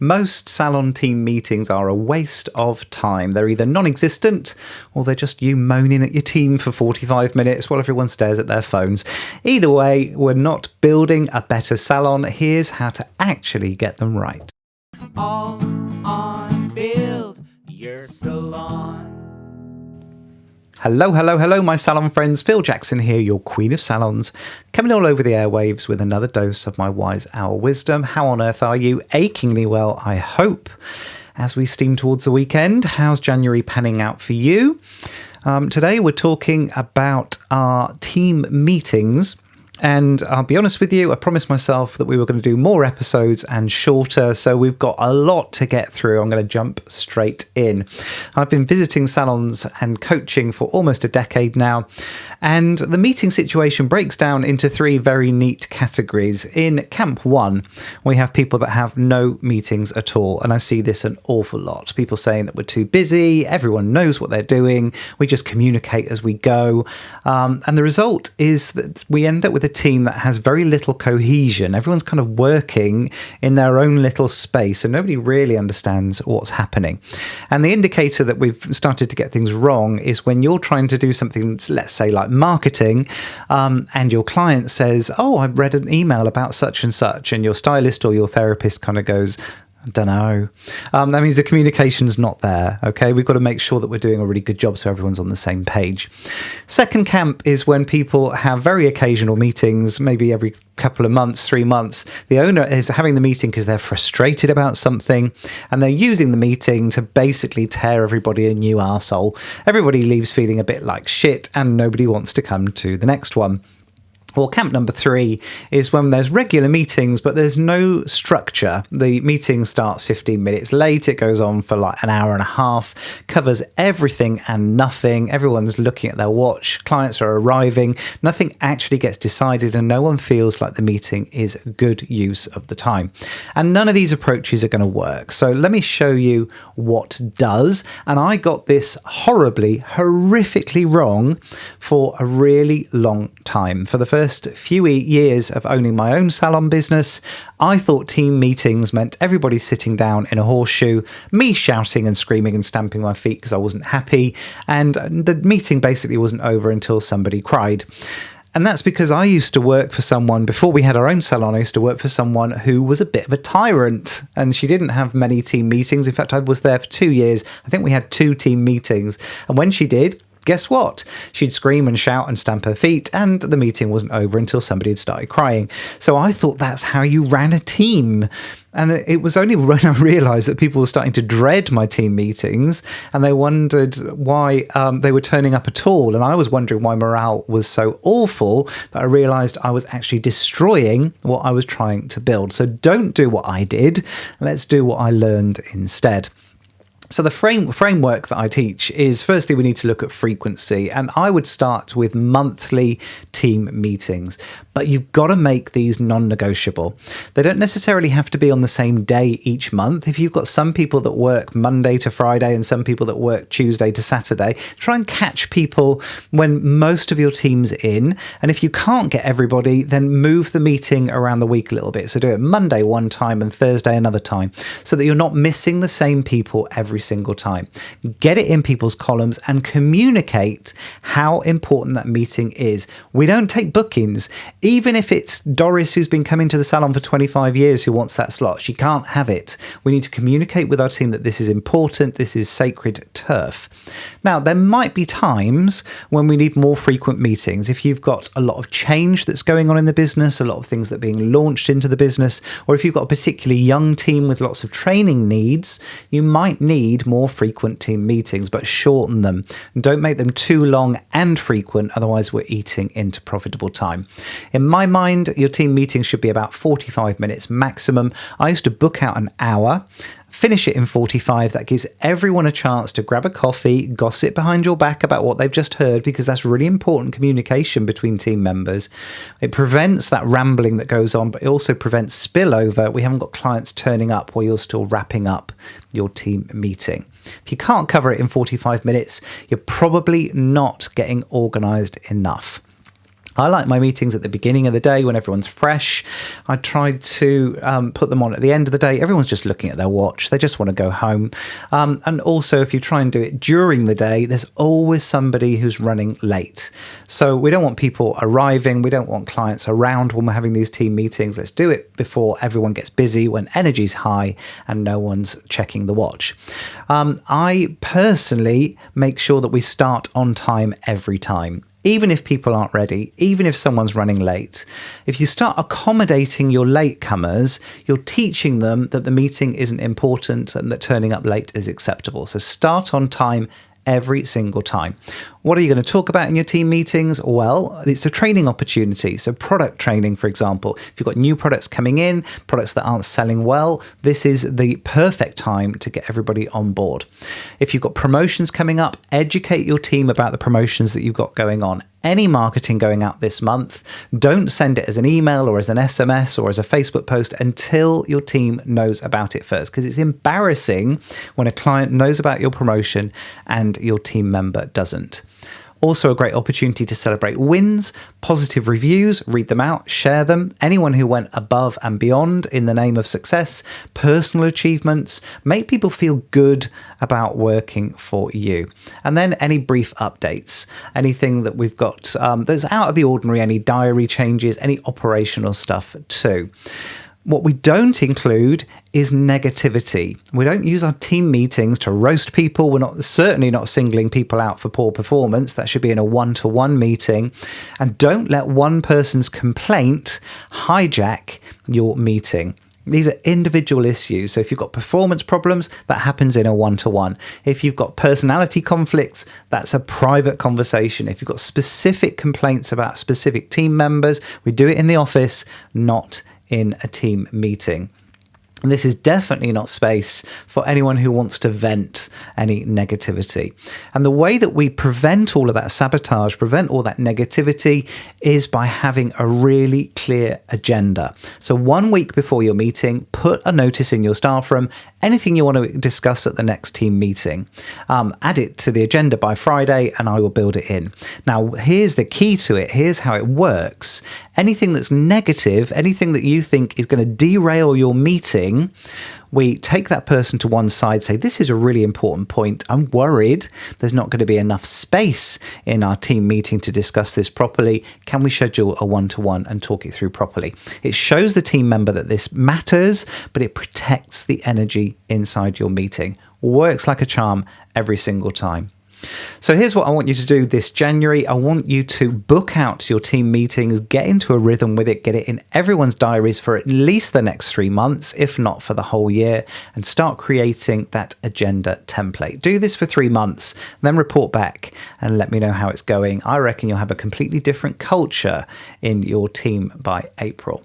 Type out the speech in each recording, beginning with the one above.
Most salon team meetings are a waste of time. They're either non-existent or they're just you moaning at your team for 45 minutes while everyone stares at their phones. Either way, we're not building a better salon. Here's how to actually get them right. All on Build Your Salon. Hello, my salon friends. Phil Jackson here, your queen of salons, coming all over the airwaves with another dose of my wise hour wisdom. How on earth are you? Achingly well, I hope. As we steam towards the weekend, how's January panning out for you? Today we're talking about our team meetings. And I'll be honest with you, I promised myself that we were going to do more episodes and shorter, so we've got a lot to get through. I'm going to jump straight in. I've been visiting salons and coaching for almost a decade now, and the meeting situation breaks down into three very neat categories. In Camp 1, we have people that have no meetings at all, and I see this an awful lot. People saying that we're too busy, everyone knows what they're doing, we just communicate as we go, and the result is that we end up with a team that has very little cohesion. Everyone's kind of working in their own little space and nobody really understands what's happening. And the indicator that we've started to get things wrong is when you're trying to do something, let's say like marketing, and your client says, oh, I've read an email about such and such, and your stylist or your therapist kind of goes, I don't know. That means the communication's not there, okay? We've got to make sure that we're doing a really good job so everyone's on the same page. Second camp is when people have very occasional meetings, maybe every couple of months, 3 months. The owner is having the meeting because they're frustrated about something, and they're using the meeting to basically tear everybody a new arsehole. Everybody leaves feeling a bit like shit, and nobody wants to come to the next one. Well, camp number 3 is when there's regular meetings, but there's no structure. The meeting starts 15 minutes late. It goes on for like an hour and a half, covers everything and nothing. Everyone's looking at their watch. Clients are arriving. Nothing actually gets decided, and no one feels like the meeting is good use of the time. And none of these approaches are going to work. So let me show you what does. And I got this horrifically wrong for a really long time. For the first few years of owning my own salon business, I thought team meetings meant everybody sitting down in a horseshoe, me shouting and screaming and stamping my feet because I wasn't happy, and the meeting basically wasn't over until somebody cried. And that's because I used to work for someone, before we had our own salon, I used to work for someone who was a bit of a tyrant, and she didn't have many team meetings. In fact, I was there for 2 years. I think we had 2 team meetings. And when she did, guess what? She'd scream and shout and stamp her feet, and the meeting wasn't over until somebody had started crying. So I thought that's how you ran a team. And it was only when I realised that people were starting to dread my team meetings, and they wondered why they were turning up at all. And I was wondering why morale was so awful, that I realised I was actually destroying what I was trying to build. So don't do what I did. Let's do what I learned instead. So the framework that I teach is, firstly, we need to look at frequency, and I would start with monthly team meetings, but you've got to make these non-negotiable. They don't necessarily have to be on the same day each month. If you've got some people that work Monday to Friday and some people that work Tuesday to Saturday, try and catch people when most of your team's in, and if you can't get everybody, then move the meeting around the week a little bit. So do it Monday one time and Thursday another time, so that you're not missing the same people every single time. Get it in people's columns and communicate how important that meeting is. We don't take bookings. Even if it's Doris who's been coming to the salon for 25 years who wants that slot, she can't have it. We need to communicate with our team that this is important, this is sacred turf. Now, there might be times when we need more frequent meetings. If you've got a lot of change that's going on in the business, a lot of things that are being launched into the business, or if you've got a particularly young team with lots of training needs, you might need more frequent team meetings, but shorten them. Don't make them too long and frequent, otherwise we're eating into profitable time. In my mind, your team meetings should be about 45 minutes maximum. I used to book out an hour, finish it in 45. That gives everyone a chance to grab a coffee, gossip behind your back about what they've just heard, because that's really important communication between team members. It prevents that rambling that goes on, but it also prevents spillover. We haven't got clients turning up while you're still wrapping up your team meeting. If you can't cover it in 45 minutes, you're probably not getting organised enough. I like my meetings at the beginning of the day when everyone's fresh. I try to put them on at the end of the day. Everyone's just looking at their watch. They just want to go home. And also, if you try and do it during the day, there's always somebody who's running late. So we don't want people arriving. We don't want clients around when we're having these team meetings. Let's do it before everyone gets busy, when energy's high and no one's checking the watch. I personally make sure that we start on time every time. Even if people aren't ready, even if someone's running late, if you start accommodating your latecomers, you're teaching them that the meeting isn't important and that turning up late is acceptable. So start on time every single time. What are you going to talk about in your team meetings? Well, it's a training opportunity. So product training, for example, if you've got new products coming in, products that aren't selling well, this is the perfect time to get everybody on board. If you've got promotions coming up, educate your team about the promotions that you've got going on. Any marketing going out this month, don't send it as an email or as an SMS or as a Facebook post until your team knows about it first, because it's embarrassing when a client knows about your promotion and your team member doesn't. Also a great opportunity to celebrate wins, positive reviews, read them out, share them. Anyone who went above and beyond in the name of success, personal achievements, make people feel good about working for you. And then any brief updates, anything that we've got that's out of the ordinary, any diary changes, any operational stuff too. What we don't include is negativity. We don't use our team meetings to roast people. We're certainly not singling people out for poor performance. That should be in a one-to-one meeting. And don't let one person's complaint hijack your meeting. These are individual issues. So if you've got performance problems, that happens in a one-to-one. If you've got personality conflicts, that's a private conversation. If you've got specific complaints about specific team members, we do it in the office, not in a team meeting. And this is definitely not space for anyone who wants to vent any negativity. And the way that we prevent all of that sabotage, prevent all that negativity, is by having a really clear agenda. So 1 week before your meeting, put a notice in your staff room, anything you want to discuss at the next team meeting. Add it to the agenda by Friday and I will build it in. Now, here's the key to it. Here's how it works. Anything that's negative, anything that you think is going to derail your meeting, we take that person to one side, say, this is a really important point. I'm worried there's not going to be enough space in our team meeting to discuss this properly. Can we schedule a one-to-one and talk it through properly? It shows the team member that this matters, but it protects the energy inside your meeting. Works like a charm every single time. So here's what I want you to do this January. I want you to book out your team meetings, get into a rhythm with it, get it in everyone's diaries for at least the next 3 months, if not for the whole year, and start creating that agenda template. Do this for 3 months, then report back and let me know how it's going. I reckon you'll have a completely different culture in your team by April.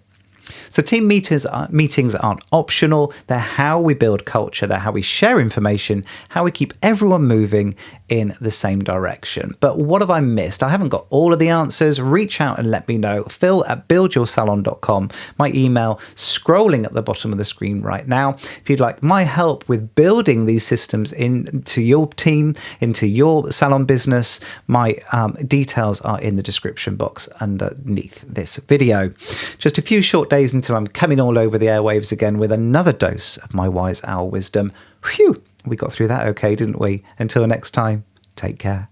So team meetings aren't optional. They're how we build culture. They're how we share information, how we keep everyone moving in the same direction. But what have I missed? I haven't got all of the answers. Reach out and let me know. phil@buildyoursalon.com. My email scrolling at the bottom of the screen right now. If you'd like my help with building these systems into your team, into your salon business, my details are in the description box underneath this video. Just a few short days until I'm coming all over the airwaves again with another dose of my wise owl wisdom. Phew, we got through that okay, didn't we? Until next time, take care.